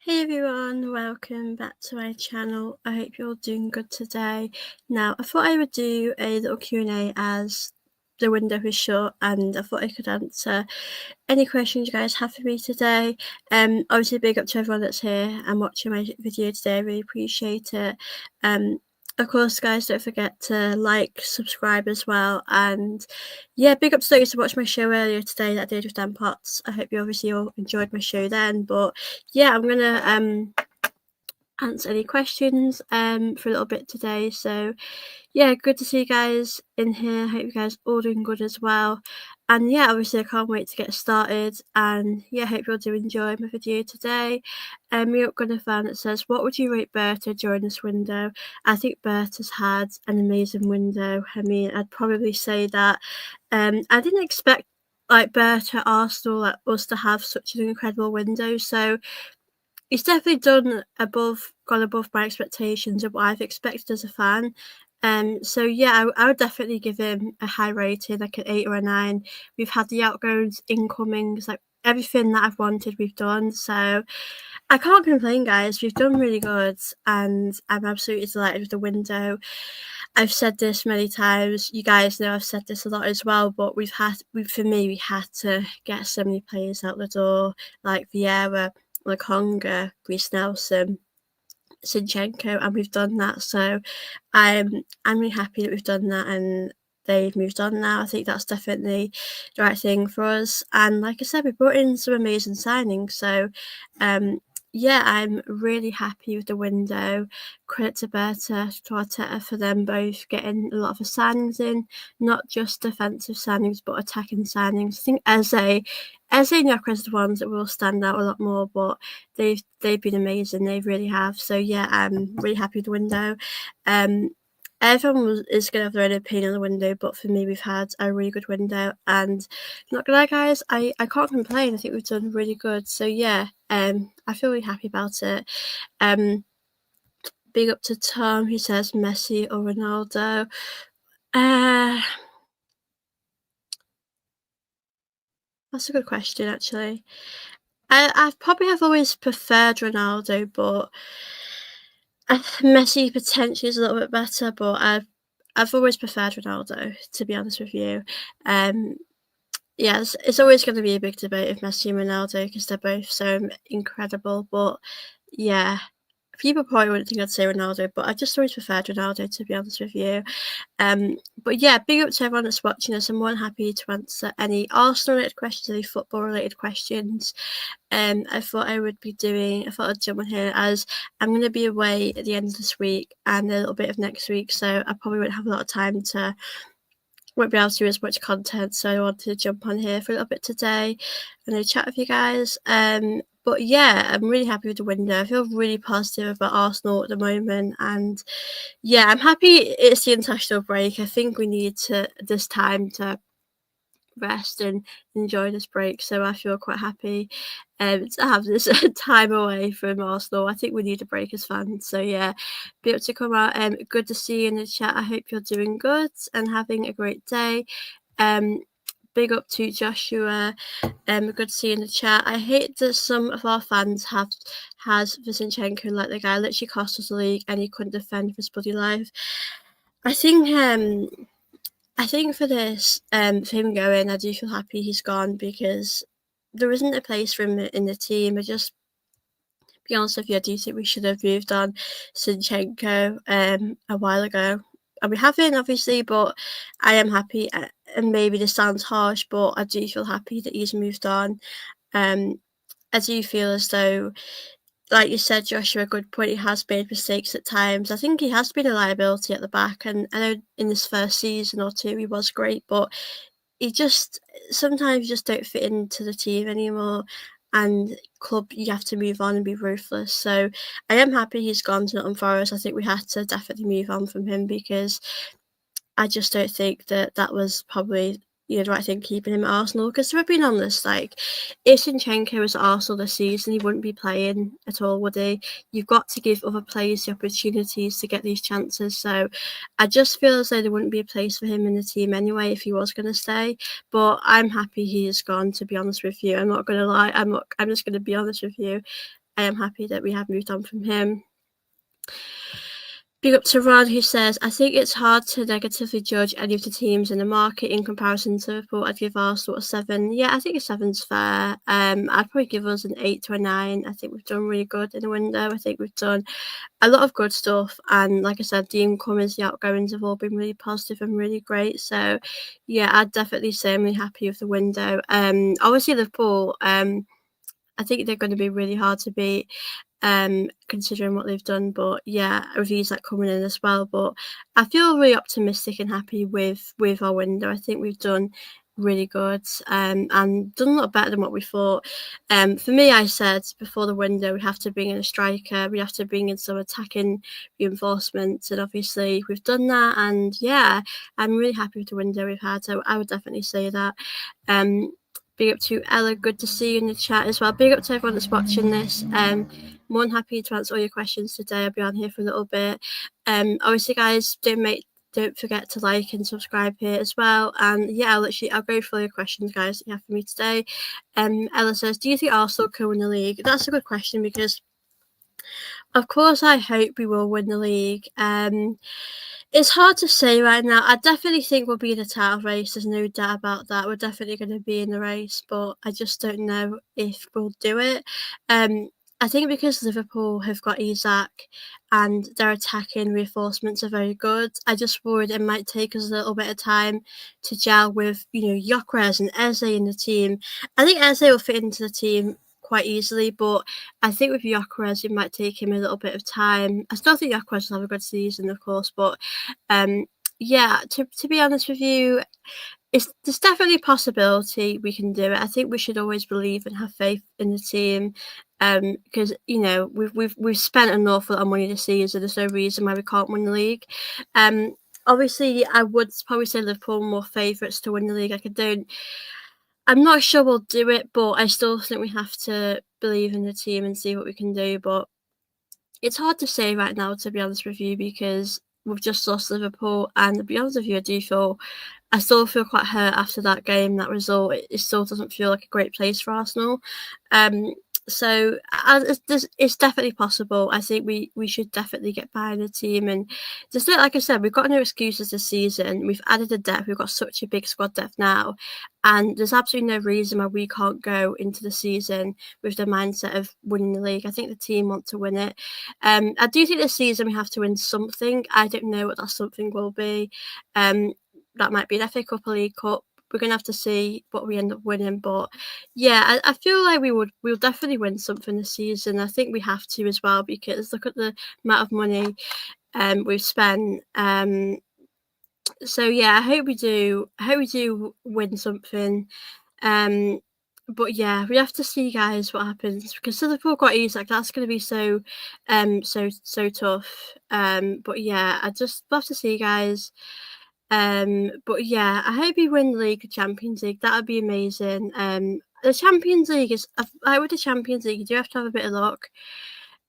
Hey everyone, welcome back to my channel. I hope you're all doing good today. Now, I thought I would do a little Q&A as the window is short and I thought I could answer any questions you guys have for me today. Obviously big up to everyone that's here and watching my video today. I really appreciate it. Of course, guys, don't forget to like, subscribe as well, and yeah, big up to those who watched my show earlier today that I did with Dan Potts. I hope you obviously all enjoyed my show then, but yeah, I'm gonna answer any questions for a little bit today. So yeah, good to see you guys in here. Hope you guys all doing good as well. And yeah, obviously I can't wait to get started. And yeah, hope you all do enjoy my video today. We're up gonna fan that says, what would you rate Berta during this window? I think Berta's had an amazing window. I mean, I'd probably say that. I didn't expect like Berta, Arsenal, like us to have such an incredible window. So he's definitely gone above my expectations of what I've expected as a fan. So yeah, I would definitely give him a high rating, like an 8 or a 9. We've had the outgoings, incomings, like everything that I've wanted, we've done. So I can't complain, guys. We've done really good, and I'm absolutely delighted with the window. I've said this many times. You guys know I've said this a lot as well. But we had to get so many players out the door, like Vieira, Lokonga, Reece Nelson, Zinchenko, and we've done that. So I'm really happy that we've done that and they've moved on now. I think that's definitely the right thing for us. And like I said, we brought in some amazing signings. So yeah, I'm really happy with the window. Credit to Berta, to Arteta for them both getting a lot of the signings in, not just defensive signings but attacking signings. I think Eze and Yaka are the ones that will stand out a lot more, but they've been amazing. They really have. So yeah, I'm really happy with the window. Everyone is gonna have their own opinion on the window, but for me, we've had a really good window, and not gonna lie, guys, I can't complain. I think we've done really good. So yeah, I feel really happy about it. Big up to Tom who says Messi or Ronaldo. That's a good question, actually. I probably have always preferred Ronaldo, but Messi potentially is a little bit better, but I've always preferred Ronaldo, to be honest with you. Um, yeah, it's always going to be a big debate of Messi and Ronaldo because they're both so incredible. But yeah, people probably wouldn't think I'd say Ronaldo, but I just always preferred Ronaldo, to be honest with you. But yeah, big up to everyone that's watching us. I'm more than happy to answer any Arsenal-related questions, any football-related questions. I thought I'd jump on here as I'm going to be away at the end of this week and a little bit of next week, so I probably won't have a lot of time won't be able to do as much content, so I wanted to jump on here for a little bit today and chat with you guys. But yeah, I'm really happy with the window. I feel really positive about Arsenal at the moment, and yeah, I'm happy it's the international break. I think we need this time to rest and enjoy this break. So I feel quite happy to have this time away from Arsenal. I think we need a break as fans. So yeah, be able to come out. Good to see you in the chat. I hope you're doing good and having a great day. Big up to Joshua. Good to see you in the chat. I hate that some of our fans has Zinchenko, like the guy literally cost us the league and he couldn't defend for his bloody life. I think for this, for him going, I do feel happy he's gone because there isn't a place for him in the team. I just, be honest with you, I do think we should have moved on Zinchenko a while ago. And we haven't, obviously, but I am happy. And maybe this sounds harsh, but I do feel happy that he's moved on. I do feel as though, like you said, Joshua, a good point. He has made mistakes at times. I think he has been a liability at the back, and I know in this first season or two he was great, but he just sometimes just don't fit into the team anymore. And club, you have to move on and be ruthless. So I am happy he's gone to Nottingham Forest. I think we had to definitely move on from him because I just don't think that was probably the right thing keeping him at Arsenal. Because to have been honest, like if Zinchenko was at Arsenal this season, he wouldn't be playing at all, would he? You've got to give other players the opportunities to get these chances. So I just feel as though there wouldn't be a place for him in the team anyway if he was going to stay. But I'm happy he is gone. To be honest with you, I'm not going to lie. I'm just going to be honest with you. I am happy that we have moved on from him. Big up to Ron, who says, I think it's hard to negatively judge any of the teams in the market in comparison to Liverpool. I'd give Arsenal a 7. Yeah, I think a 7's fair. I'd probably give us an 8 to a 9. I think we've done really good in the window. I think we've done a lot of good stuff. And like I said, the incomings, the outgoings have all been really positive and really great. So, yeah, I'd definitely say I'm really happy with the window. Obviously, Liverpool, I think they're going to be really hard to beat, considering what they've done. But yeah, reviews like coming in as well. But I feel really optimistic and happy with our window. I think we've done really good, and done a lot better than what we thought. For me, I said before the window, we have to bring in a striker, we have to bring in some attacking reinforcements, and obviously we've done that. And yeah, I'm really happy with the window we've had. So I would definitely say that. Big up to Ella, good to see you in the chat as well. Big up to everyone that's watching this. More than happy to answer all your questions today. I'll be on here for a little bit. Obviously, guys, don't forget to like and subscribe here as well. And yeah, I'll go through all your questions, guys, that you have for me today. Ella says, do you think Arsenal can win the league? That's a good question, because of course I hope we will win the league. It's hard to say right now. I definitely think we'll be in the title race. There's no doubt about that. We're definitely going to be in the race, but I just don't know if we'll do it. I think because Liverpool have got Isak and their attacking reinforcements are very good, I just worried it might take us a little bit of time to gel with, Gyökeres and Eze in the team. I think Eze will fit into the team quite easily, but I think with Gyökeres, it might take him a little bit of time. I still think Gyökeres will have a good season, of course, but yeah, to be honest with you, there's definitely a possibility we can do it. I think we should always believe and have faith in the team, because we've spent an awful lot of money this season. There's no reason why we can't win the league. Obviously, I would probably say Liverpool more favourites to win the league. I'm not sure we'll do it, but I still think we have to believe in the team and see what we can do. But it's hard to say right now, to be honest with you, because we've just lost Liverpool. And to be honest with you, I still feel quite hurt after that game, that result. It still doesn't feel like a great place for Arsenal. So it's definitely possible. I think we should definitely get behind the team. And just like I said, we've got no excuses this season. We've added the depth. We've got such a big squad depth now. And there's absolutely no reason why we can't go into the season with the mindset of winning the league. I think the team want to win it. I do think this season we have to win something. I don't know what that something will be. That might be an FA Cup or League Cup. We're going to have to see what we end up winning. But yeah, I feel like we'll definitely win something this season. I think we have to as well, because look at the amount of money we've spent. So yeah, I hope we do win something. But yeah, we have to see, guys, what happens, because Liverpool got Isak. That's going to be so tough. But yeah, I just love to see, guys. But yeah, I hope we win the league, Champions League. That would be amazing. The Champions League is like with the Champions League, you do have to have a bit of luck.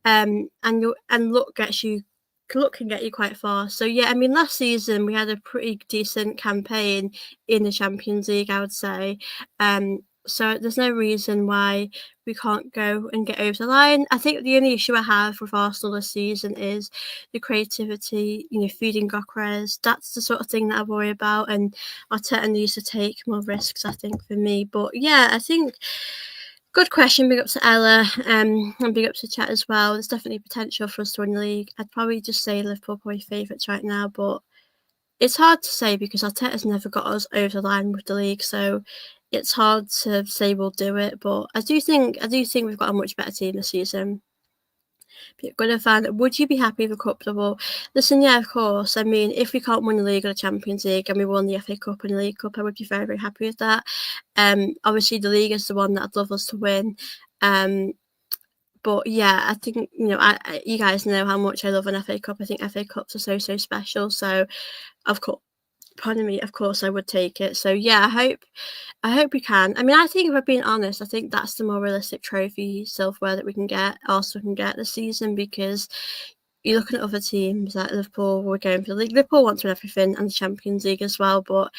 And luck can get you quite far. So yeah, I mean, last season we had a pretty decent campaign in the Champions League, I would say. So there's no reason why we can't go and get over the line. I think the only issue I have with Arsenal this season is the creativity, feeding Gyökeres. That's the sort of thing that I worry about, and Arteta needs to take more risks, I think, for me. But yeah, I think good question. Big up to Ella, and big up to chat as well. There's definitely potential for us to win the league. I'd probably just say Liverpool probably favourites right now, but it's hard to say because Arteta's never got us over the line with the league, so it's hard to say we'll do it. But I do think we've got a much better team this season. Good fan. Would you be happy with a cup double? Listen, yeah, of course. I mean, if we can't win the league or the Champions League and we won the FA Cup and the League Cup, I would be very, very happy with that. Obviously the league is the one that I'd love us to win. But yeah, I think you guys know how much I love an FA Cup. I think FA Cups are so special. So, of course, of course I would take it. So yeah, I hope we can. I mean, I think if we're being honest, I think that's the more realistic trophy silverware that we can get, Arsenal can get this season, because you're looking at other teams like Liverpool. We're going for the league. Liverpool want to win everything, and the Champions League as well. But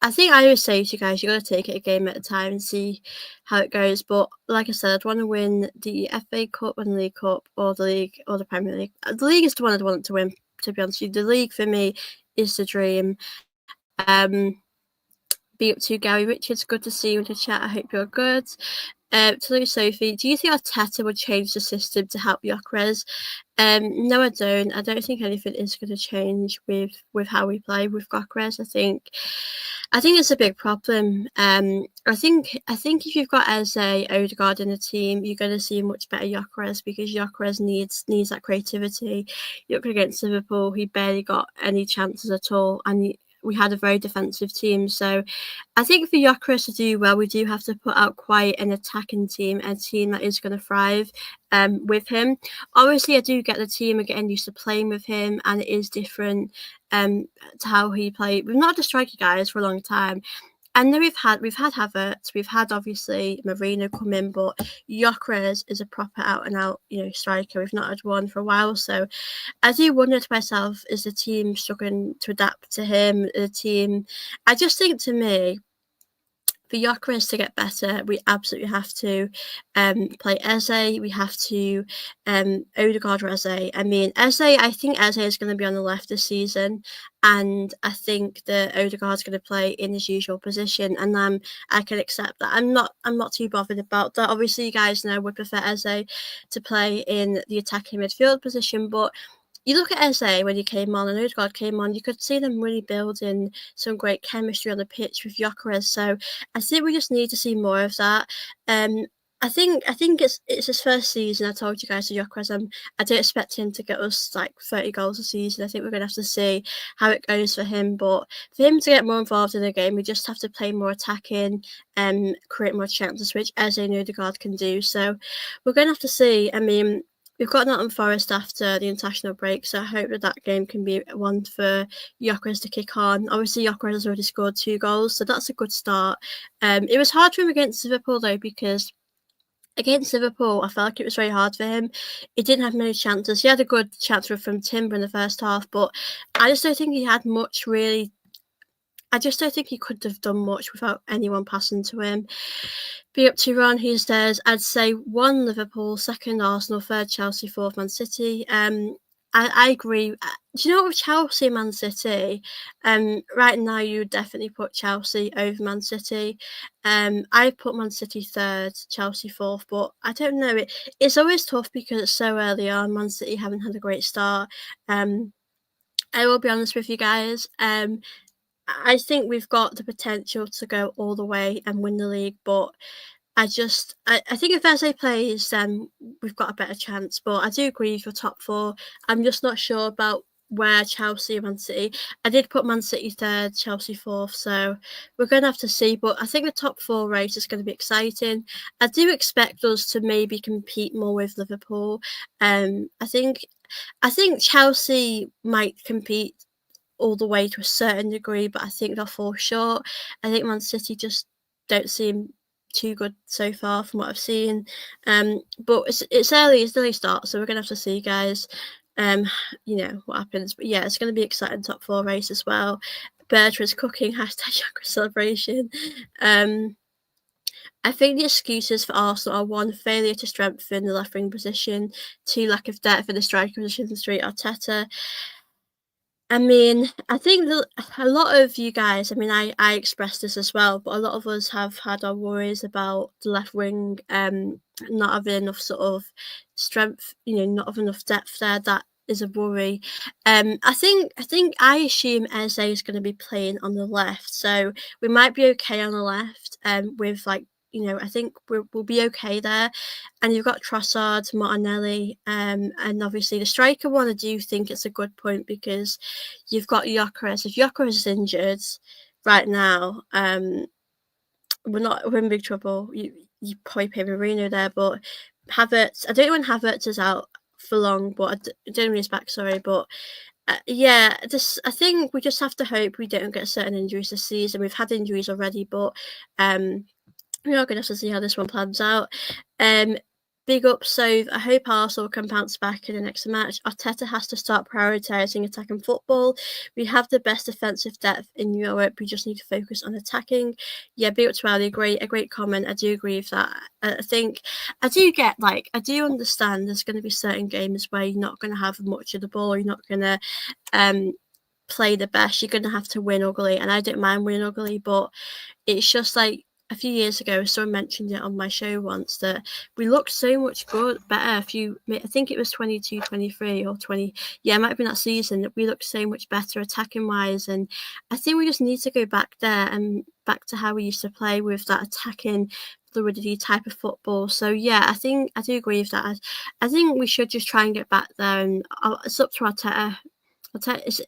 I think I always say to you guys, you got to take it a game at a time and see how it goes. But like I said, I'd want to win the FA Cup and the League Cup, or the league, or the Premier League. The league is the one I'd want to win. To be honest with you, the league for me is the dream. Be up to Gary Richards. Good to see you in the chat. I hope you're good. To Sophie, do you think Arteta would change the system to help Gyökeres? No, I don't. I don't think anything is going to change with how we play with Gyökeres. I think it's a big problem. I think if you've got Eze, Odegaard in the team, you're going to see a much better Gyökeres, because Gyökeres needs that creativity. You look against Liverpool, he barely got any chances at all, and we had a very defensive team. So I think for Gyökeres to do well, we do have to put out quite an attacking team, a team that is going to thrive with him. Obviously, I do get the team are getting used to playing with him, and it is different to how he played. We've not had a striker, guys, for a long time. And then we've had Havertz, we've had obviously Marino come in, but Gyökeres is a proper out and out, striker. We've not had one for a while, so I do wonder to myself, is the team struggling to adapt to him? The team, I just think, to me, for Gyökeres to get better, we absolutely have to play Eze. We have to Odegaard or Eze. I mean, I think Eze is going to be on the left this season, and I think that Odegaard's going to play in his usual position, and I can accept that. I'm not too bothered about that. Obviously, you guys know would prefer Eze to play in the attacking midfield position, but you look at Eze when he came on and Odegaard came on, you could see them really building some great chemistry on the pitch with Gyökeres. So I think we just need to see more of that. I think it's his first season. I told you guys, to Gyökeres, I don't expect him to get us like 30 goals a season. I think we're going to have to see how it goes for him. But for him to get more involved in the game, we just have to play more attacking and create more chances, which Eze and Odegaard can do. So we're going to have to see. I mean, we've got Nottingham Forest after the international break, so I hope that game can be one for Gyökeres to kick on. Obviously, Gyökeres has already scored 2 goals, so that's a good start. It was hard for him against Liverpool, though, because against Liverpool, I felt like it was very hard for him. He didn't have many chances. He had a good chance from Timber in the first half, but I just don't think he had much, really. I just don't think he could have done much without anyone passing to him. Be up to Ron, who says, I'd say 1 Liverpool, 2nd Arsenal, 3rd Chelsea, 4th Man City. I agree. Do you know what, with Chelsea and Man City? Right now, you would definitely put Chelsea over Man City. I put Man City 3rd, Chelsea 4th, but I don't know. It's always tough because it's so early on. Man City haven't had a great start. I will be honest with you guys. I think we've got the potential to go all the way and win the league, but I think if Eze plays, then we've got a better chance. But I do agree with your top 4. I'm just not sure about where Chelsea and Man City. I did put Man City 3rd, Chelsea 4th, so we're going to have to see. But I think the top 4 race is going to be exciting. I do expect us to maybe compete more with Liverpool. I think Chelsea might compete all the way to a certain degree, but I think they'll fall short. I think Man City just don't seem too good so far from what I've seen. But it's early start, so we're gonna have to see, guys. What happens. But yeah, it's gonna be exciting top 4 race as well. Berta is cooking, #Chakra celebration. I think the excuses for Arsenal are 1, failure to strengthen the left wing position, 2, lack of depth in the striker position, 3, Arteta. I mean, I think that a lot of you guys, I mean, I expressed this as well, but a lot of us have had our worries about the left wing not having enough sort of strength, not having enough depth there. That is a worry. I assume Eze is going to be playing on the left, so we might be okay on the left. With I think we'll be okay there. And you've got Trossard, Martinelli, and obviously the striker one. I do think it's a good point because you've got Gyökeres. If Gyökeres is injured right now, we're in big trouble. You probably pay Marino there, but Havertz. I don't know when Havertz is out for long, but I don't know when he's back. Sorry, but I think we just have to hope we don't get certain injuries this season. We've had injuries already, but we're not going to have to see how this one plans out. Big up. So I hope Arsenal can bounce back in the next match. Arteta has to start prioritising attacking football. We have the best defensive depth in Europe. We just need to focus on attacking. Yeah, big up to Ali. A great comment. I do agree with that. I think I do get I do understand there's going to be certain games where you're not going to have much of the ball. You're not going to um play the best. You're going to have to win ugly, and I don't mind winning ugly, but it's just like a few years ago, someone mentioned it on my show once that we looked so much better. I think it was 22, 23 or 20. Yeah, it might have been that season that we looked so much better attacking wise. And I think we just need to go back there and back to how we used to play with that attacking fluidity type of football. So yeah, I do agree with that. I think we should just try and get back there, and it's up to Arteta.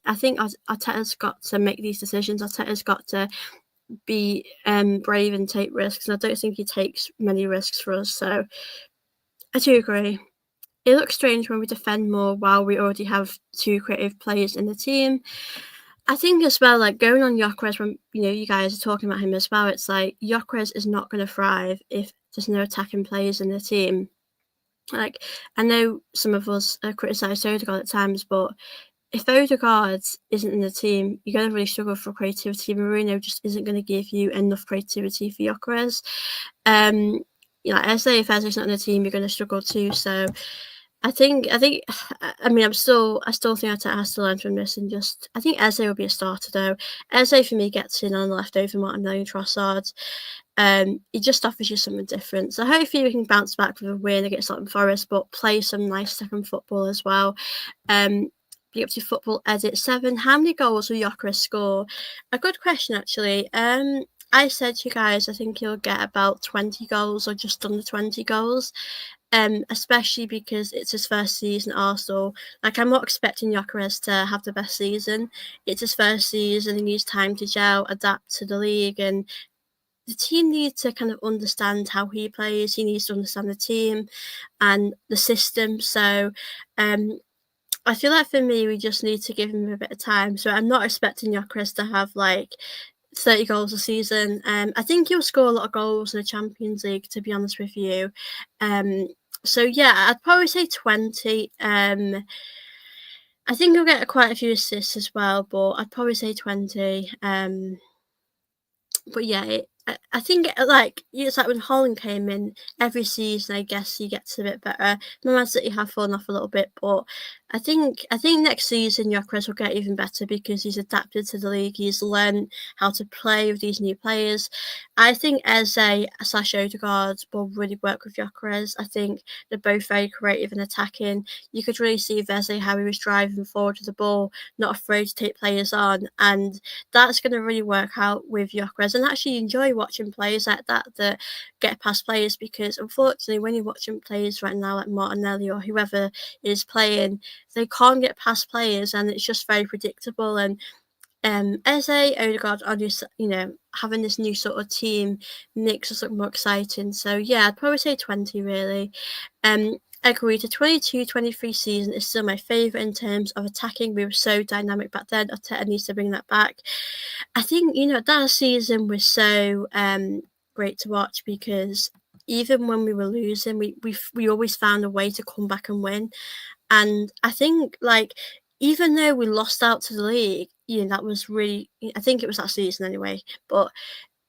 I think Arteta's got to make these decisions. Arteta's got to be brave and take risks, and I don't think he takes many risks for us. So I do agree. It looks strange when we defend more while we already have two creative players in the team. I think as well, like going on Gyökeres when you guys are talking about him as well. It's like Gyökeres is not going to thrive if there's no attacking players in the team. Like I know some of us criticise Odegaard at times, but if Odegaard isn't in the team, you're going to really struggle for creativity. Mourinho just isn't going to give you enough creativity for Gyökeres. Um, if Eze's not in the team, you're going to struggle too. So I mean, I still think Arteta has to learn from this, and just I think Eze will be a starter though. Eze for me gets in on the leftover Martinelli and Trossard. He just offers you something different. So hopefully we can bounce back with a win against Nottingham Forest, but play some nice second football as well. Be up to football edit 7. How many goals will Gyökeres score? A good question actually. I said to you guys I think he'll get about 20 goals or just under 20 goals. Especially because it's his first season at Arsenal. Like I'm not expecting Gyökeres to have the best season. It's his first season. He needs time to gel, adapt to the league, and the team needs to kind of understand how he plays. He needs to understand the team and the system. So, I feel like for me, we just need to give him a bit of time. So I'm not expecting Gyökeres to have 30 goals a season. I think he'll score a lot of goals in the Champions League, to be honest with you. So yeah, I'd probably say 20. I think he'll get quite a few assists as well, but I'd probably say 20. But yeah, I think it's like when Holland came in every season. I guess he gets a bit better. Man City have fallen off a little bit, but I think next season Gyökeres will get even better because he's adapted to the league. He's learned how to play with these new players. I think Eze/Odegaard will really work with Gyökeres. I think they're both very creative and attacking. You could really see with Eze how he was driving forward with the ball, not afraid to take players on, and that's going to really work out with Gyökeres. And actually enjoy watching players like that get past players, because unfortunately when you're watching players right now like Martinelli or whoever is playing, they can't get past players and it's just very predictable. And Eze, Odegaard are just, having this new sort of team makes us look more exciting. So yeah, I'd probably say 20 really. I agree, the 22-23 season is still my favourite in terms of attacking. We were so dynamic back then. Arteta needs to bring that back. I think, that season was so great to watch because even when we were losing, we always found a way to come back and win. And I think, even though we lost out to the league, that was really, I think it was that season anyway, but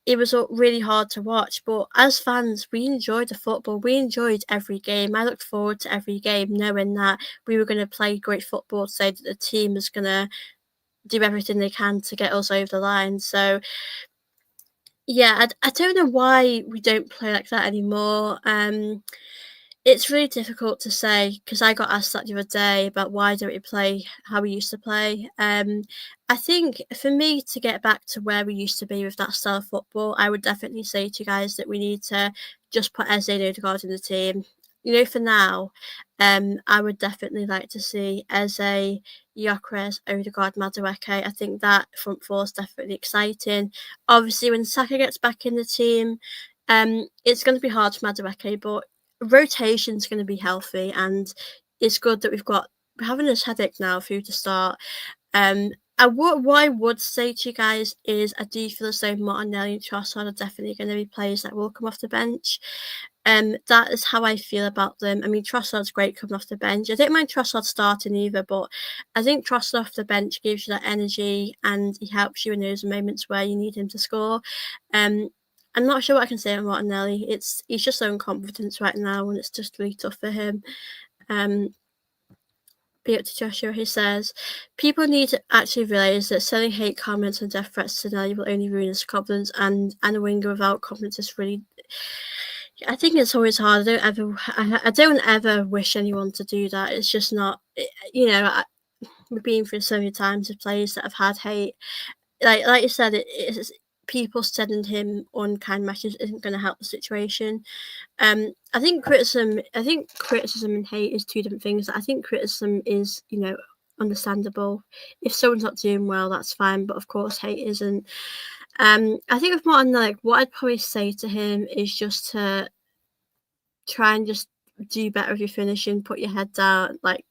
it was really hard to watch. But as fans, we enjoyed the football. We enjoyed every game. I looked forward to every game knowing that we were going to play great football, so that the team was going to do everything they can to get us over the line. So yeah, I don't know why we don't play like that anymore. It's really difficult to say because I got asked that the other day about why don't we play how we used to play. I think for me to get back to where we used to be with that style of football, I would definitely say to you guys that we need to just put Eze and Odegaard in the team. For now, I would definitely like to see Eze, Gyökeres, Odegaard, Madueke. I think that front four is definitely exciting. Obviously, when Saka gets back in the team, it's going to be hard for Madueke, but rotation's going to be healthy, and it's good that we're having this headache now for who to start. What I would say to you guys is I do feel as though Martinelli and Trossard are definitely going to be players that will come off the bench. That is how I feel about them. I mean, Trossard's great coming off the bench. I don't mind Trossard starting either, but I think Trossard off the bench gives you that energy and he helps you in those moments where you need him to score. Um, I'm not sure what I can say on Martinelli. He's just so confidence right now, and it's just really tough for him. Be up to Joshua, who says, people need to actually realise that sending hate comments and death threats to Nelly will only ruin his confidence, and a winger without confidence is really. I think it's always hard. I don't ever wish anyone to do that. It's just not, we've been through so many times with players that have had hate. Like you said, it's people sending him unkind messages isn't going to help the situation. I think criticism and hate is two different things. I think criticism is, understandable. If someone's not doing well, that's fine. But of course, hate isn't. I think with Martin, like, what I'd probably say to him is just to try and just do better with your finishing, put your head down. Like,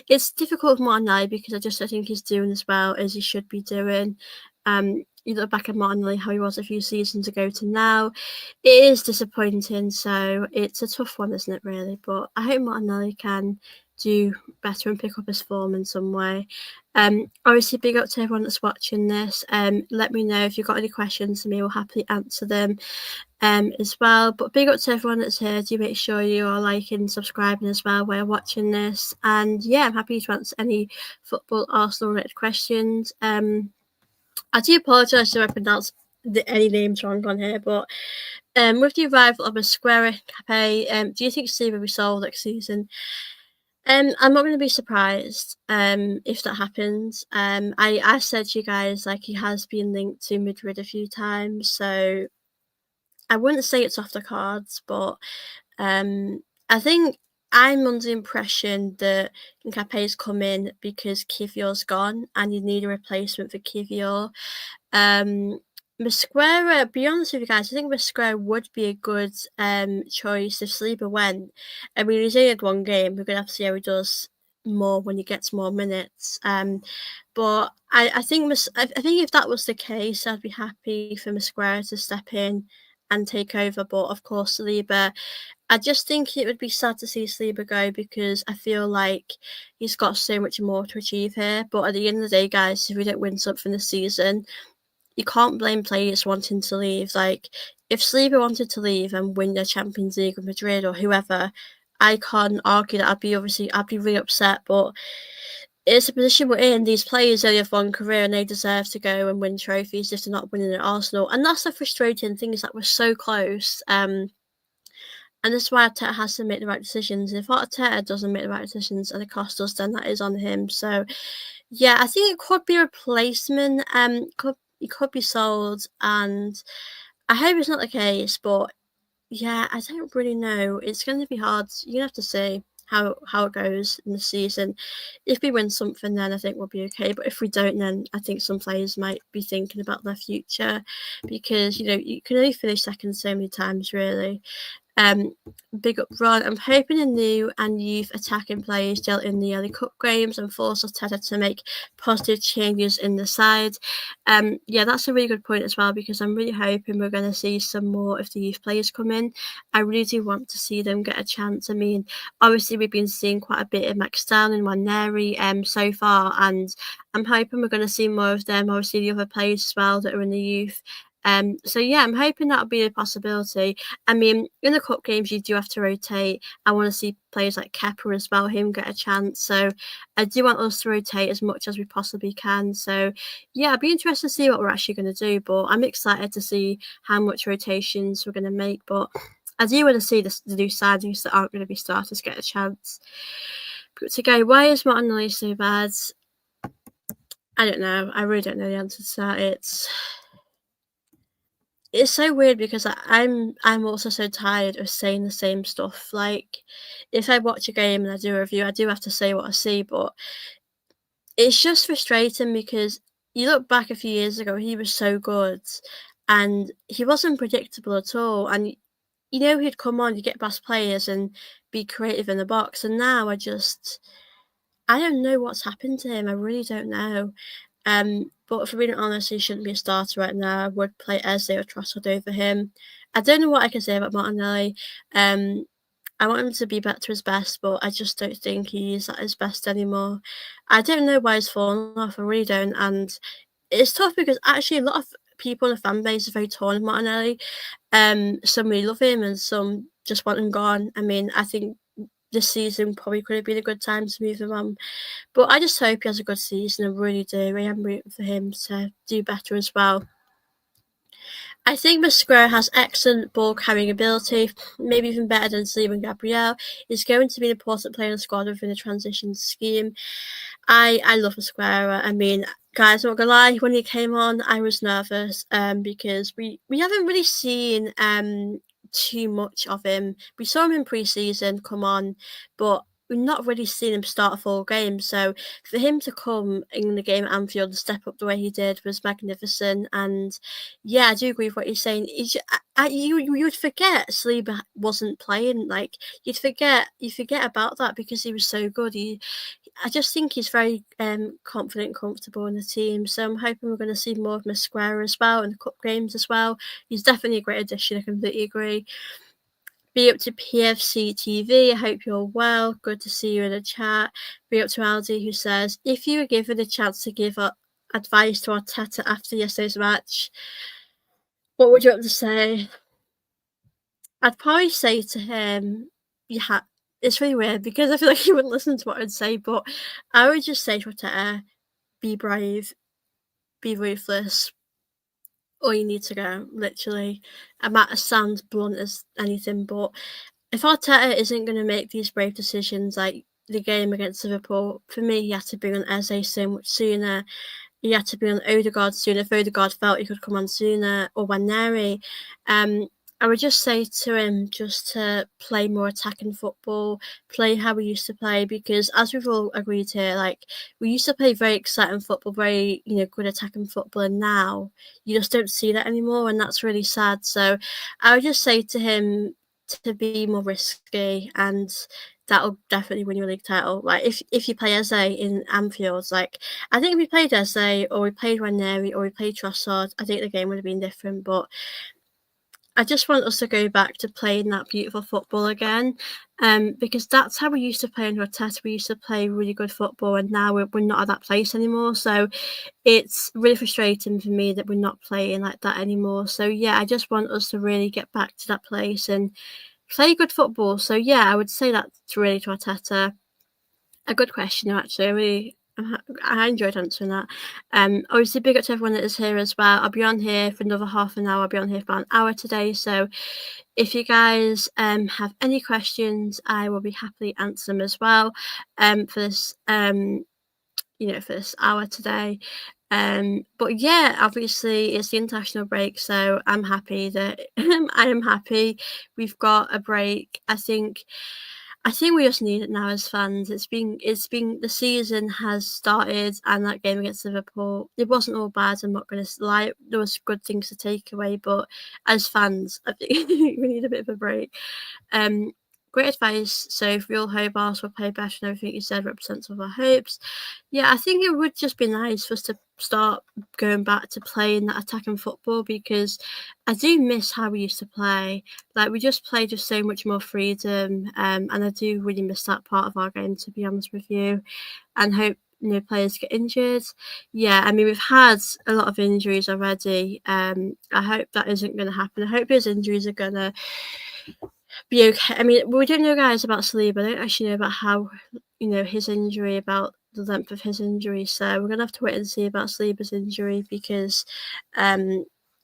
it's difficult with Martinelli because I think he's doing as well as he should be doing. You look back at Martinelli, how he was a few seasons ago to now. It is disappointing, so it's a tough one, isn't it, really? But I hope Martinelli can do better and pick up his form in some way. Obviously, big up to everyone that's watching this. Let me know if you've got any questions for me. We'll happily answer them as well. But big up to everyone that's here. Do make sure you are liking and subscribing as well while watching this. And yeah, I'm happy to answer any football Arsenal related questions. I do apologise if I pronounce any names wrong on here, but with the arrival of Mosquera Cape, do you think Steve will be sold next season? I'm not going to be surprised if that happens. I said to you guys, like, he has been linked to Madrid a few times, so I wouldn't say it's off the cards, but I think I'm under the impression that Nkapé's come in because Kivior's gone and you need a replacement for Kivior. Mosquera, be honest with you guys, I think Mosquera would be a good choice if Saliba went. I mean, he's only had one game. We're going to have to see how he does more when he gets more minutes. But I think if that was the case, I'd be happy for Mosquera to step in and take over. But of course, Saliba, I just think it would be sad to see Saliba go because I feel like he's got so much more to achieve here. But at the end of the day, guys, if we don't win something this season, you can't blame players wanting to leave. Like, if Saliba wanted to leave and win the Champions League with Madrid or whoever, I can't argue that. I'd be really upset. But it's a position we're in. These players only have one career and they deserve to go and win trophies if they're not winning at Arsenal. And that's the frustrating thing, is that we're so close. And this is why Arteta has to make the right decisions. If Arteta doesn't make the right decisions and it costs us, then that is on him. So, yeah, I think it could be a replacement. It could be sold, and I hope it's not the case. But yeah, I don't really know. It's going to be hard. You're going to have to see how it goes in the season. If we win something, then I think we'll be okay. But if we don't, then I think some players might be thinking about their future because, you can only finish second so many times, really. Big up Ron. I'm hoping the new and youth attacking players dealt in the early cup games and force Arteta to make positive changes in the side. Yeah, that's a really good point as well, because I'm really hoping we're going to see some more of the youth players come in. I really do want to see them get a chance. I mean, obviously we've been seeing quite a bit of Max Down and Waneri so far, and I'm hoping we're going to see more of them. Obviously the other players as well that are in the youth. So yeah, I'm hoping that'll be a possibility. I mean, in the cup games, you do have to rotate. I want to see players like Kepa as well, him get a chance. So I do want us to rotate as much as we possibly can. So yeah, I'd be interested to see what we're actually going to do. But I'm excited to see how much rotations we're going to make. But I do want to see the new signings that aren't going to be starters get a chance. But to go, why is Martinelli so bad? I don't know. I really don't know the answer to that. It's so weird because I'm also so tired of saying the same stuff. Like, if I watch a game and I do a review, I do have to say what I see, but it's just frustrating because you look back a few years ago, he was so good and he wasn't predictable at all. And he'd come on, you get past players and be creative in the box. And now I don't know what's happened to him. I really don't know. But if we're being honest, he shouldn't be a starter right now. I would play Eze or Trossard over him. I don't know what I can say about Martinelli. Um, I want him to be back to his best, but I just don't think he's at his best anymore. I don't know why he's fallen off, I really don't, and it's tough because actually a lot of people in the fan base are very torn on Martinelli. Some really love him and some just want him gone. I mean, I think this season probably could have been a good time to move him on. But I just hope he has a good season. I really do. I am rooting for him to do better as well. I think Mosquera has excellent ball carrying ability, maybe even better than Saliba and Gabriel. He's going to be an important player in the squad within the transition scheme. I love Mosquera. I mean, guys, I'm not gonna lie, when he came on, I was nervous because we haven't really seen too much of him. We saw him in pre-season come on, but we've not really seen him start a full game. So for him to come in the game at Anfield and step up the way he did was magnificent. And yeah, I do agree with what you're saying. You would forget Saliba wasn't playing. Like you forget about that because he was so good. I just think he's very confident and comfortable in the team. So I'm hoping we're going to see more of Mosquera as well in the cup games as well. He's definitely a great addition. I completely agree. Be up to PFC TV. I hope you're well. Good to see you in the chat. Be up to Aldi who says, if you were given a chance to give up advice to Arteta after yesterday's match, what would you have to say? I'd probably say to him, yeah, it's really weird because I feel like he wouldn't listen to what I'd say, but I would just say to Arteta, be brave, be ruthless, or you need to go, literally. I might sound blunt as anything, but if Arteta isn't going to make these brave decisions, like the game against Liverpool, for me, he had to bring on Eze so much sooner. He had to be on Odegaard sooner. If Odegaard felt he could come on sooner, or Waneri, I would just say to him just to play more attacking football, play how we used to play, because as we've all agreed here, like we used to play very exciting football, very good attacking football, and now you just don't see that anymore, and that's really sad. So I would just say to him to be more risky, and that'll definitely win you a league title. Like if you play Eze in Anfield, like I think if we played Eze or we played Ranieri or we played Trossard, I think the game would have been different. But I just want us to go back to playing that beautiful football again, because that's how we used to play under Arteta. We used to play really good football, and now we're not at that place anymore. So it's really frustrating for me that we're not playing like that anymore. So yeah, I just want us to really get back to that place and play good football. So yeah, I would say that's really to Arteta. A good question, actually. I enjoyed answering that. Obviously, big up to everyone that is here as well. I'll be on here for another half an hour. I'll be on here for about an hour today. So, if you guys have any questions, I will be happily answer them as well. For this for this hour today. But yeah, obviously it's the international break, so I'm happy that I am happy we've got a break. I think we just need it now as fans. It's been the season has started, and that game against Liverpool, it wasn't all bad. I'm not going to lie, there was good things to take away, but as fans, I think we need a bit of a break. Great advice. So for real hope Arsenal will play better and everything you said represents all our hopes. Yeah, I think it would just be nice for us to start going back to playing that attacking football, because I do miss how we used to play. Like we just played with so much more freedom, and I do really miss that part of our game, to be honest with you, and hope players get injured. Yeah, I mean we've had a lot of injuries already. I hope that isn't going to happen. I hope those injuries are going to be okay. I mean, we don't know, guys, about Saliba. I don't actually know about how, his injury, about the length of his injury. So we're gonna have to wait and see about Saliba's injury, because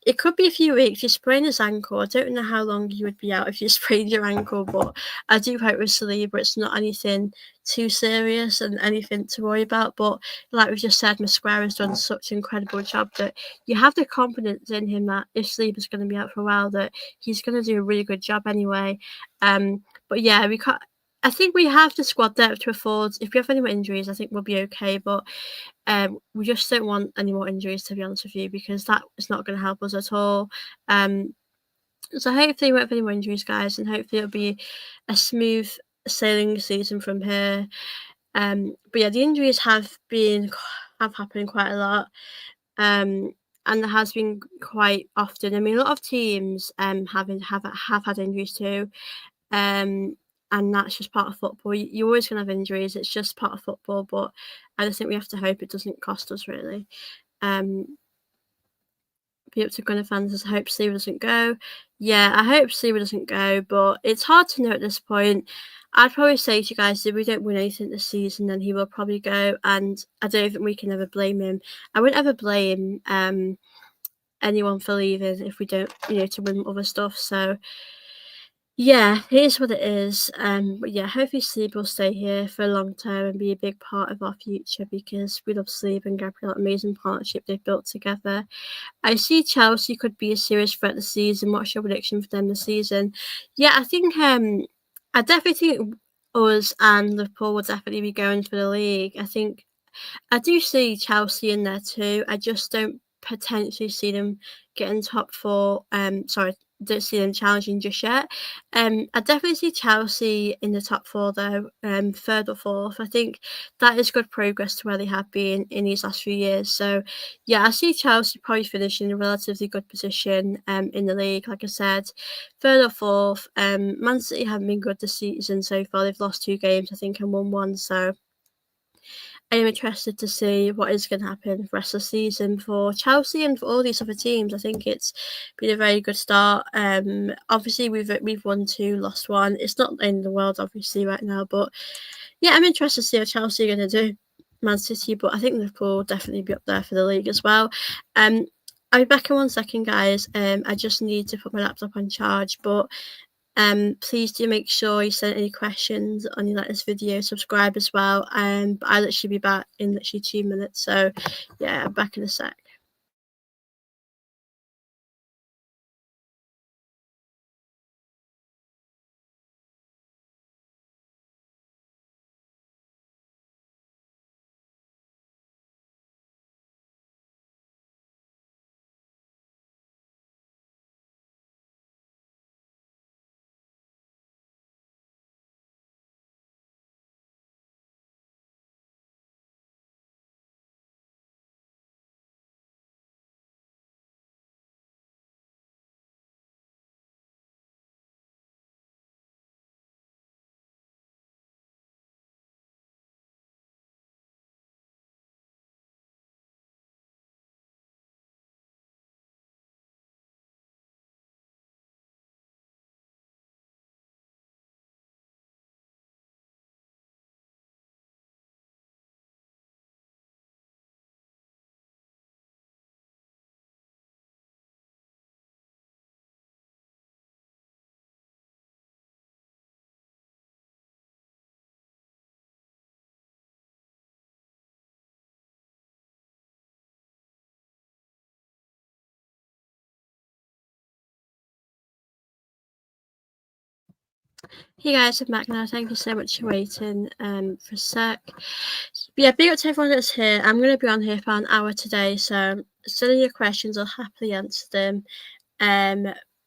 it could be a few weeks. He sprained his ankle. I don't know how long you would be out if you sprained your ankle, but I do hope with Saliba it's not anything too serious and anything to worry about. But like we've just said, Mosquera has done such an incredible job that you have the confidence in him that if Saliba's going to be out for a while, that he's going to do a really good job anyway. But yeah, we can't. I think we have the squad depth to afford. If we have any more injuries, I think we'll be okay. But we just don't want any more injuries, to be honest with you, because that is not going to help us at all. So hopefully we won't have any more injuries, guys, and hopefully it'll be a smooth sailing season from here. But yeah, the injuries have happened quite a lot. and there has been quite often. I mean, a lot of teams have had injuries too, um, and that's just part of football. You're always going to have injuries. It's just part of football. But I just think we have to hope it doesn't cost us really. Um, be up to Gunner fans. I hope Sleever doesn't go. Yeah, I hope Sleever doesn't go, but it's hard to know at this point. I'd probably say to you guys, if we don't win anything this season, then he will probably go, and I don't think we can ever blame him. I wouldn't ever blame anyone for leaving if we don't, to win other stuff. So yeah, it is what it is. But yeah, hopefully Sleep will stay here for a long time and be a big part of our future because we love Sleep and Gabriel, amazing partnership they've built together. I see Chelsea could be a serious threat this season. What's your prediction for them this season? Yeah, I think I definitely think us and Liverpool will definitely be going for the league. I do see Chelsea in there too. I just don't potentially see them getting top four. Sorry, don't see them challenging just yet. I definitely see Chelsea in the top four though, third or fourth. I think that is good progress to where they have been in these last few years. So, yeah, I see Chelsea probably finishing in a relatively good position in the league. Like I said, third or fourth. Man City haven't been good this season so far. They've lost 2 games, I think, and won one. So I'm interested to see what is going to happen for the rest of the season for Chelsea and for all these other teams. I think it's been a very good start. Obviously we've won 2, lost 1. It's not the end of the world, obviously, right now, but yeah, I'm interested to see how Chelsea are going to do. Man City, but I think Liverpool will definitely be up there for the league as well. I'll be back in 1 second, guys. I just need to put my laptop on charge, but please do make sure you send any questions on you like this video, subscribe as well. But I'll literally be back in literally 2 minutes. So yeah, I'm back in a sec. Hey guys, I'm back now. Thank you so much for waiting for a sec. But yeah, big up to everyone that's here. I'm going to be on here for an hour today, so send in your questions. I'll happily answer them.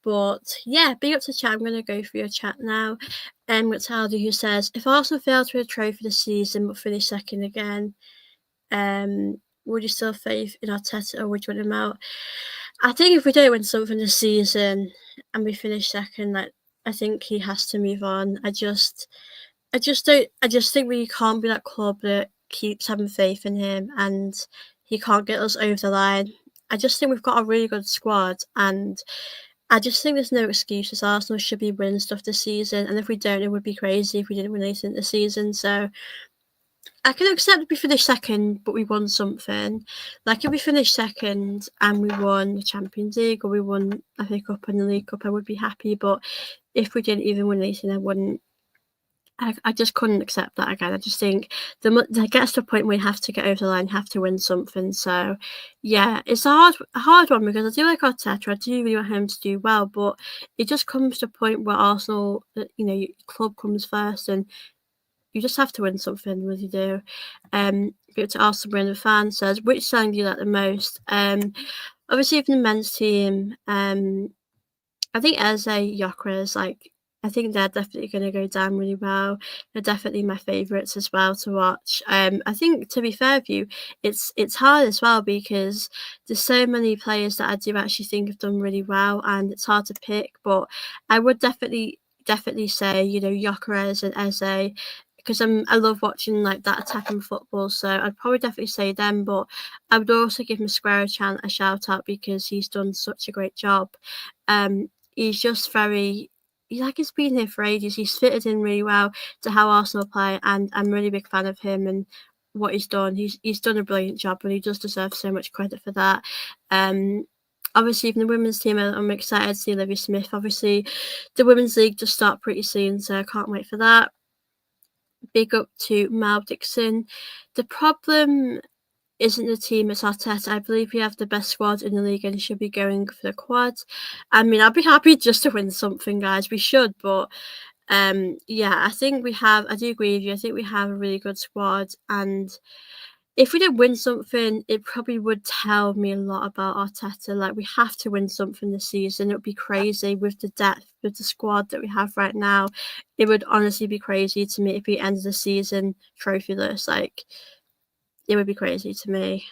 But yeah, big up to chat. I'm going to go through your chat now. With Aldi, who says, if Arsenal fail to win a trophy this season but finish second again, would you still have faith in Arteta or would you want him out? I think if we don't win something this season and we finish second, like I think he has to move on. I just think we can't be that club that keeps having faith in him and he can't get us over the line. I just think we've got a really good squad and I just think there's no excuses. Arsenal should be winning stuff this season, and if we don't, it would be crazy if we didn't win anything this season. So I can accept if we finish second, but we won something. Like if we finished second and we won the Champions League or we won a FA Cup and the League Cup, I would be happy. But if we didn't even win anything, I wouldn't. I just couldn't accept that again. I just think there gets to a point where you have to get over the line, you have to win something. So, yeah, it's a hard one because I do like Arteta. I do really want him to do well, but it just comes to a point where Arsenal, your club comes first, and you just have to win something, whether you do. Go to Arsenal Brandon fan says, which song do you like the most? Obviously from the men's team, I think Eze Yokra is like I think they're definitely going to go down really well. They're definitely my favourites as well to watch. I think, to be fair with you, it's hard as well because there's so many players that I do actually think have done really well, and it's hard to pick. But I would definitely say, Gyökeres and Eze, because I love watching like that attacking football. So I'd probably definitely say them, but I would also give Masquera a shout out because he's done such a great job. He's just very he's been here for ages. He's fitted in really well to how Arsenal play, and I'm really big fan of him and what he's done. He's done a brilliant job, and he does deserve so much credit for that. Obviously, from the women's team, I'm excited to see Olivia Smith. Obviously, the Women's League just start pretty soon, so I can't wait for that. Big up to Mal Dixon. The problem isn't the team, it's Arteta. I believe we have the best squad in the league and should be going for the quad. I mean, I'd be happy just to win something, guys. We should, but yeah, I do agree with you. I think we have a really good squad, and if we didn't win something, it probably would tell me a lot about Arteta. Like, we have to win something this season. It would be crazy with the depth, with the squad that we have right now. It would honestly be crazy to me if we ended the season trophyless. Like, it would be crazy to me.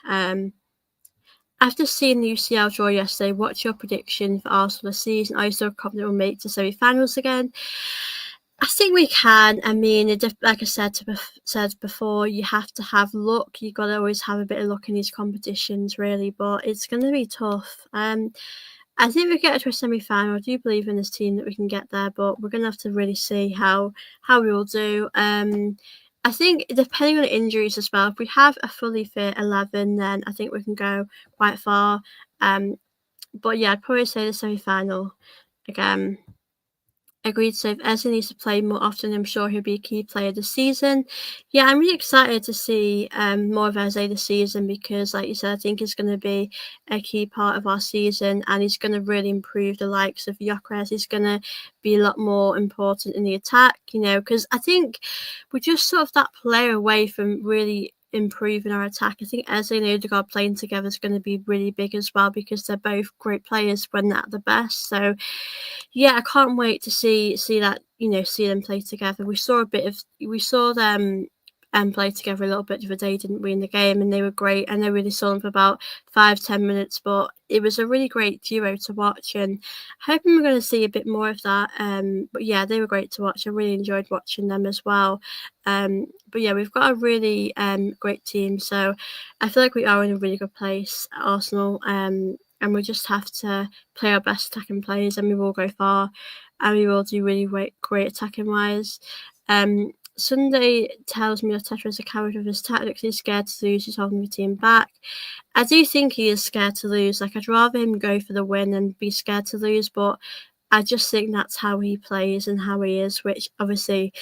After seeing the UCL draw yesterday, what's your prediction for Arsenal this season? Are you still confident we'll make it to semi-finals again? I think we can. I mean, like I said before, you have to have luck. You got to always have a bit of luck in these competitions, really. But it's going to be tough. I think we get to a semi-final. I do believe in this team that we can get there, but we're going to have to really see how we will do. I think depending on the injuries as well, if we have a fully fit 11, then I think we can go quite far. But yeah, I'd probably say the semi-final again. Agreed. So if Eze needs to play more often, I'm sure he'll be a key player this season. Yeah, I'm really excited to see more of Eze this season because, like you said, I think he's going to be a key part of our season, and he's going to really improve the likes of Gyökeres. He's going to be a lot more important in the attack, because I think we're just sort of that player away from really improving our attack. I think Eze and Odegaard playing together is going to be really big as well because they're both great players when they're at the best. So yeah, I can't wait to see that, see them play together. We saw them play together a little bit the other day, didn't we, in the game, and they were great. I know we only saw them for about 5-10 minutes, but it was a really great duo to watch, and hoping we're going to see a bit more of that. But yeah, they were great to watch. I really enjoyed watching them as well. But yeah, we've got a really great team, so I feel like we are in a really good place at Arsenal. And we just have to play our best attacking players, and we will go far, and we will do really great attacking wise. Sunday tells me Arteta is a coward of his tactics. He's scared to lose. He's holding the team back. I do think he is scared to lose. Like, I'd rather him go for the win than be scared to lose, but I just think that's how he plays and how he is, which obviously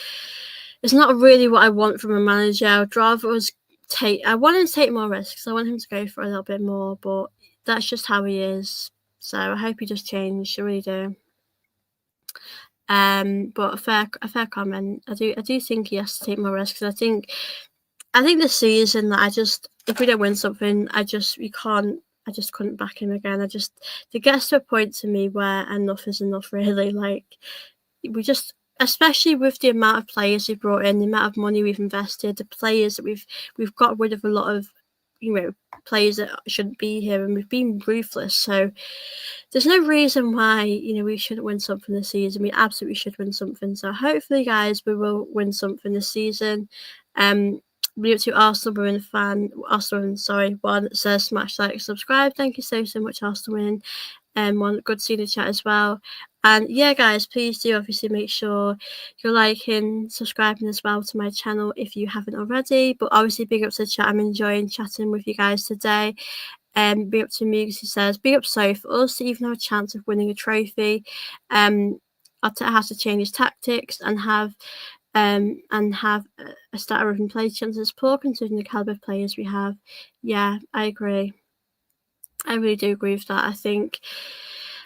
is not really what I want from a manager. I'd rather I want him to take more risks. I want him to go for a little bit more, but that's just how he is. So I hope he does change. I really do. But a fair comment. I do think he has to take more risks. I think this season that if we don't win something, I just couldn't back him again. It gets to a point to me where enough is enough, really. Like, we just, especially with the amount of players we've brought in, the amount of money we've invested, the players that we've got rid of a lot of, players that shouldn't be here, and we've been ruthless. So there's no reason why, we shouldn't win something this season. We absolutely should win something. So hopefully, guys, we will win something this season. We're up to Arsenal Women fan. Arsenal, sorry, one that says smash like, subscribe. Thank you so much, Arsenal Women. One good to see the chat as well. And yeah, guys, please do obviously make sure you're liking, subscribing as well to my channel if you haven't already. But obviously, big up to the chat. I'm enjoying chatting with you guys today. Big up to Mugs, who says, big up so for us to even have a chance of winning a trophy. Arteta has to change his tactics and have a starter and play chances poor considering the caliber of players we have. Yeah, I agree. I really do agree with that.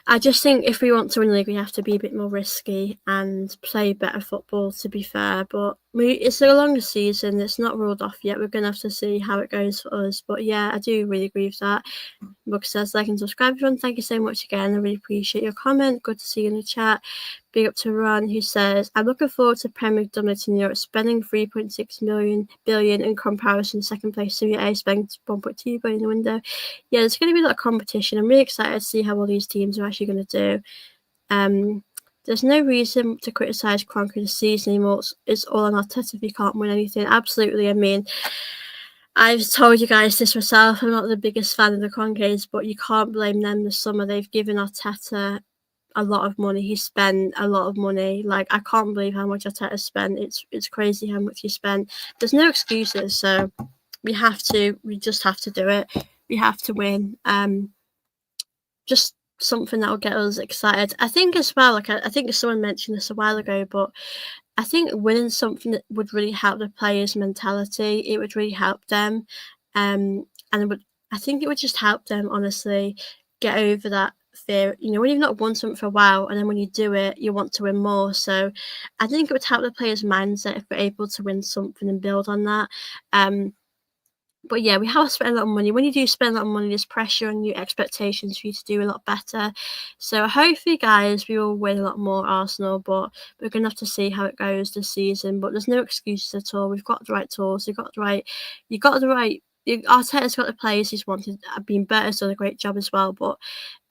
I just think if we want to win the league, we have to be a bit more risky and play better football, to be fair. But It's a longer season. It's not ruled off yet. We're gonna have to see how it goes for us. But yeah, I do really agree with that. Book says like and subscribe, everyone. Thank you so much again. I really appreciate your comment. Good to see you in the chat. Big up to Ron, who says, I'm looking forward to Premier League dominating Europe, spending 3.6 billion in comparison. Second place Serie A spending 1.2 billion in the window. Yeah, there's going to be a lot of competition. I'm really excited to see how all these teams are actually going to do. There's no reason to criticise Kroenke this season anymore. It's all on Arteta if he can't win anything. Absolutely. I mean, I've told you guys this myself. I'm not the biggest fan of the Kroenkes, but you can't blame them this summer. They've given Arteta a lot of money. He spent a lot of money. Like, I can't believe how much Arteta spent. It's crazy how much he spent. There's no excuses. So we just have to do it. We have to win. Just something that will get us excited. I think as well, like I think someone mentioned this a while ago, but I think winning something that would really help the players' mentality. It would really help them, and I think it would just help them honestly get over that fear. You know, when you've not won something for a while, and then when you do it, you want to win more. So, I think it would help the players' mindset if we're able to win something and build on that. But yeah, we have spent a lot of money. When you do spend a lot of money, there's pressure on you, expectations for you to do a lot better. So hopefully, guys, we will win a lot more Arsenal, but we're going to have to see how it goes this season. But there's no excuses at all. We've got the right tools. Arteta's got the players he's wanted. Berta's done a great job as well, but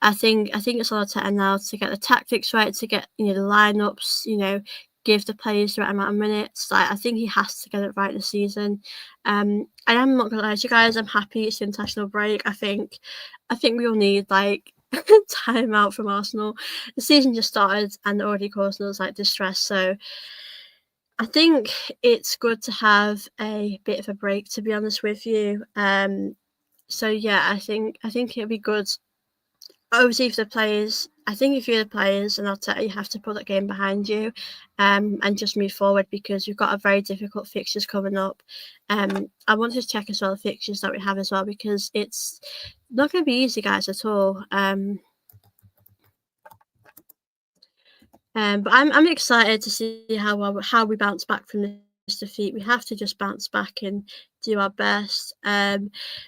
I think it's on Arteta now to get the tactics right, to get the lineups, give the players the right amount of minutes. Like, I think he has to get it right this season. And I'm not gonna lie to you guys, I'm happy it's the international break. I think we all need like time out from Arsenal. The season just started and already causing us like distress. So I think it's good to have a bit of a break, to be honest with you. So yeah, I think it'd be good. Obviously, for the players, I think if you're the players and Arteta, you have to put that game behind you, and just move forward because we've got a very difficult fixtures coming up. I want to check as well the fixtures that we have as well because it's not going to be easy, guys, at all. But I'm excited to see how we bounce back from this defeat. We have to just bounce back and do our best. Let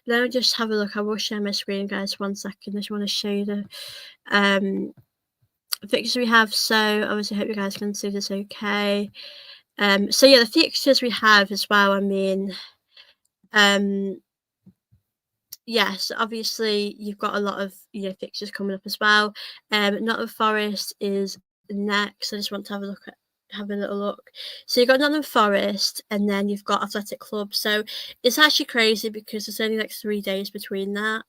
me just have a look. I will share my screen, guys. 1 second. I just want to show you the fixtures we have. So obviously, I hope you guys can see this okay. So yeah, the fixtures we have as well. I mean, yes, obviously you've got a lot of fixtures coming up as well. Nottingham Forest is next. I just want to have a little look. So you've got Nottingham Forest, and then you've got Athletic Club. So it's actually crazy because there's only like 3 days between that.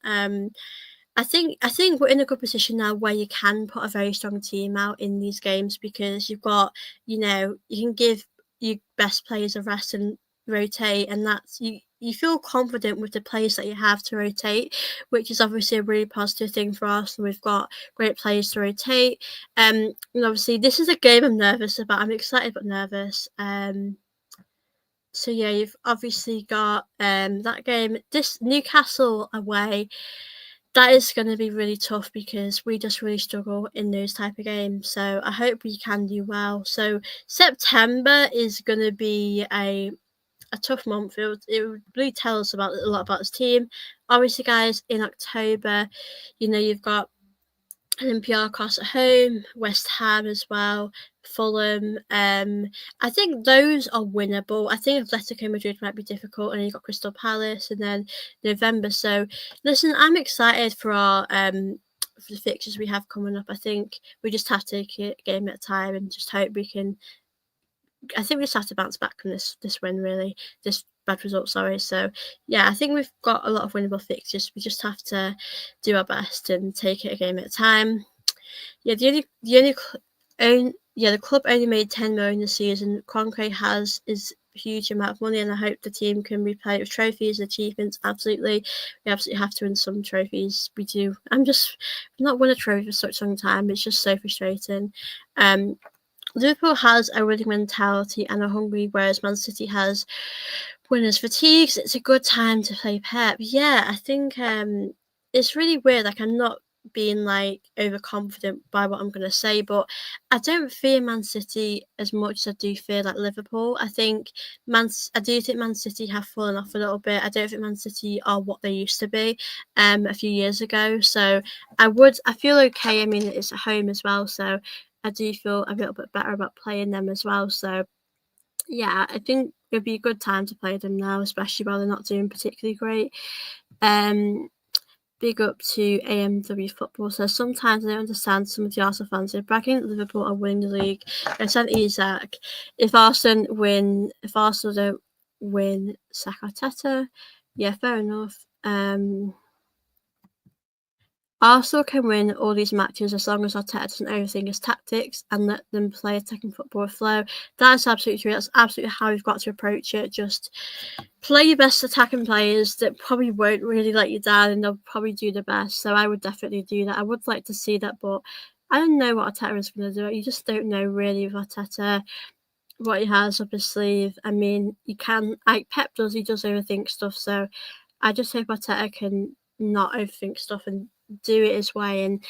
I think we're in a good position now where you can put a very strong team out in these games because you've got, you can give your best players a rest and rotate, and that's you feel confident with the players that you have to rotate, which is obviously a really positive thing for us. And we've got great players to rotate. And obviously this is a game I'm nervous about. I'm excited but nervous. So yeah, you've obviously got that game, this Newcastle away. That is going to be really tough because we just really struggle in those type of games. So I hope we can do well. So September is going to be a tough month. It would really tell us a lot about this team. Obviously, guys, in October, you've got Olympiacos at home, West Ham as well, Fulham. I think those are winnable. I think Atletico Madrid might be difficult, and you've got Crystal Palace, and then November. So, listen, I'm excited for our for the fixtures we have coming up. I think we just have to take it game at a time and just hope we can. I think we just have to bounce back from this win, really. This bad result, sorry. So, yeah, I think we've got a lot of winnable fixtures. We just have to do our best and take it a game at a time. Yeah, the club only made 10 million this season. Kroenke has is a huge amount of money, and I hope the team can replay it with trophies, achievements. Absolutely, we absolutely have to win some trophies. We do. I've not won a trophy for such a long time. It's just so frustrating. Liverpool has a winning mentality and are hungry, whereas Man City has winners' fatigues. It's a good time to play Pep. Yeah, I think it's really weird. Like, I'm not being like overconfident by what I'm gonna say, but I don't fear Man City as much as I do fear like Liverpool. I do think Man City have fallen off a little bit. I don't think Man City are what they used to be a few years ago. So I feel okay. I mean, it's at home as well, so I do feel a little bit better about playing them as well. So yeah, I think it'd be a good time to play them now, especially while they're not doing particularly great. Um, Big up to AMW Football. So sometimes I don't understand some of the Arsenal fans. They're bragging that Liverpool are winning the league. I said Isaac, if Arsenal don't win, sack Arteta. Yeah, fair enough. Arsenal can win all these matches as long as Arteta doesn't overthink his tactics and let them play attacking football with flow. That's absolutely true. That's absolutely how we've got to approach it. Just play your best attacking players that probably won't really let you down and they'll probably do the best. So I would definitely do that. I would like to see that, but I don't know what Arteta is going to do. You just don't know really with Arteta what he has up his sleeve. I mean, like Pep does, he does overthink stuff. So I just hope Arteta can not overthink stuff and do it his way. And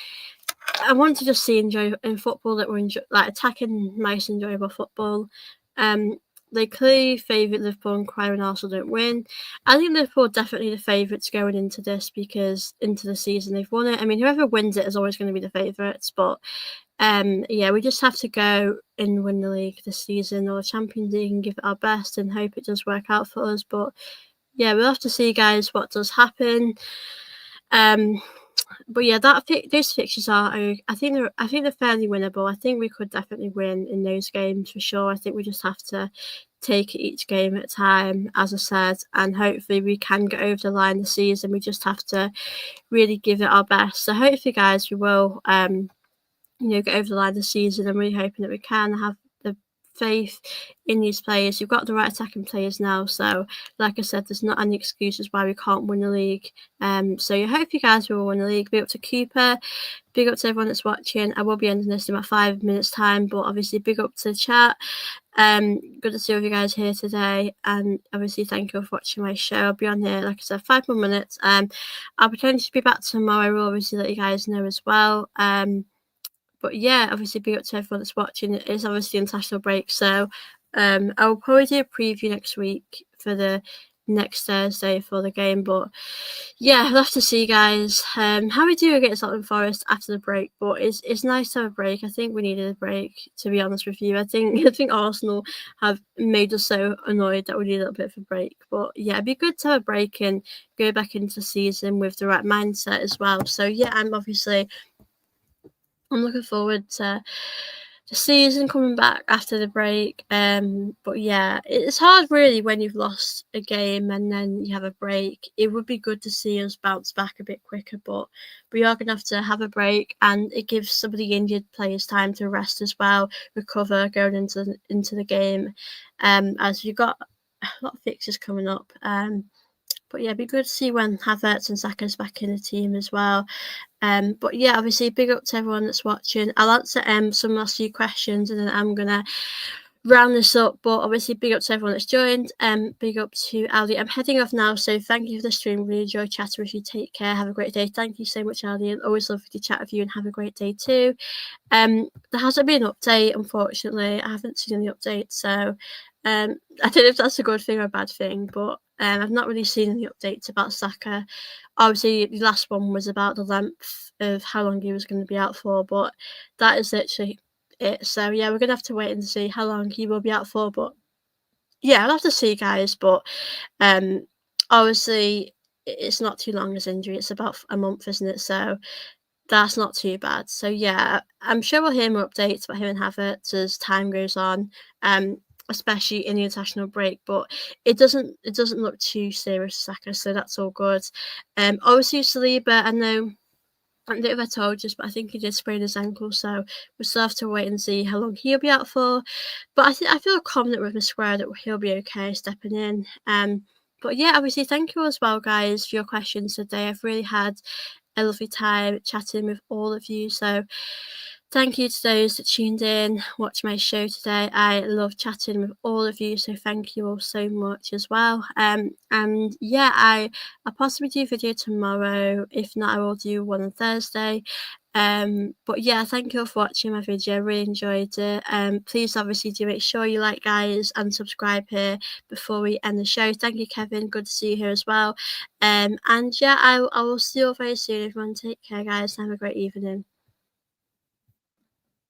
I want to just see enjoy in football that we're like attacking nice, enjoyable football. They clearly favourite Liverpool and cry when Arsenal don't win. I think Liverpool are definitely the favourites going into this because into the season they've won it. I mean, whoever wins it is always going to be the favourites, but yeah, we just have to go and win the league this season or the Champions League and give it our best and hope it does work out for us. But yeah, we'll have to see, guys, what does happen. But yeah, those fixtures are. I think they're fairly winnable. I think we could definitely win in those games for sure. I think we just have to take it each game at a time, as I said, and hopefully we can get over the line this season. We just have to really give it our best. So hopefully, guys, we will get over the line this season. I'm really hoping that we can have the faith in these players. You've got the right attacking players now, so like I said, there's not any excuses why we can't win the league. So I hope you guys will win the league. Big up to Cooper, big up to everyone that's watching. I will be ending this in about 5 minutes time, but obviously big up to the chat. Good to see all of you guys here today, and obviously thank you for watching my show. I'll be on here, like I said, 5 more minutes. I'll potentially be back tomorrow. I will obviously let you guys know as well. But yeah, obviously big up to everyone that's watching. It is obviously international break, so I will probably do a preview next week for the next Thursday for the game. But yeah, I'll have to see, guys, how we do against Nottingham Forest after the break. But it's nice to have a break. I think we needed a break, to be honest with you. I think Arsenal have made us so annoyed that we need a little bit of a break. But yeah, it'd be good to have a break and go back into the season with the right mindset as well. So yeah, I'm looking forward to the season coming back after the break. But yeah, it's hard really when you've lost a game and then you have a break. It would be good to see us bounce back a bit quicker, but we are going to have a break, and it gives some of the injured players time to rest as well, recover going into the game. As we've got a lot of fixtures coming up. But yeah, it'd be good to see when Havertz and Saka's back in the team as well. But yeah, obviously big up to everyone that's watching. I'll answer some last few questions and then I'm gonna round this up. But obviously big up to everyone that's joined. Big up to Ali. I'm heading off now, so thank you for the stream. Really enjoy chatting with you. Take care. Have a great day. Thank you so much, Ali. Always love to chat with you and have a great day too. There hasn't been an update, unfortunately. I haven't seen any updates, so I don't know if that's a good thing or a bad thing, but I've not really seen any updates about Saka. Obviously, the last one was about the length of how long he was going to be out for, but that is literally it. So yeah, we're going to have to wait and see how long he will be out for. But yeah, I'll have to see, guys. But obviously, it's not too long as injury. It's about a month, isn't it? So that's not too bad. So yeah, I'm sure we'll hear more updates about him and Havertz as time goes on. Especially in the international break, but it doesn't look too serious, Saka, so that's all good. Obviously Saliba, I know I don't know if I told you, but I think he did sprain his ankle, so we still have to wait and see how long he'll be out for. But I feel confident with Mosquera that he'll be okay stepping in. But yeah, obviously thank you as well, guys, for your questions today. I've really had a lovely time chatting with all of you. So Thank you to those that tuned in, watched my show today. I love chatting with all of you, so thank you all so much as well. And yeah, I'll possibly do a video tomorrow. If not, I will do one on Thursday. But yeah, thank you all for watching my video. I really enjoyed it. Please obviously do make sure you like, guys, and subscribe here before we end the show. Thank you, Kevin. Good to see you here as well. And yeah, I will see you all very soon. Everyone, take care, guys, and have a great evening.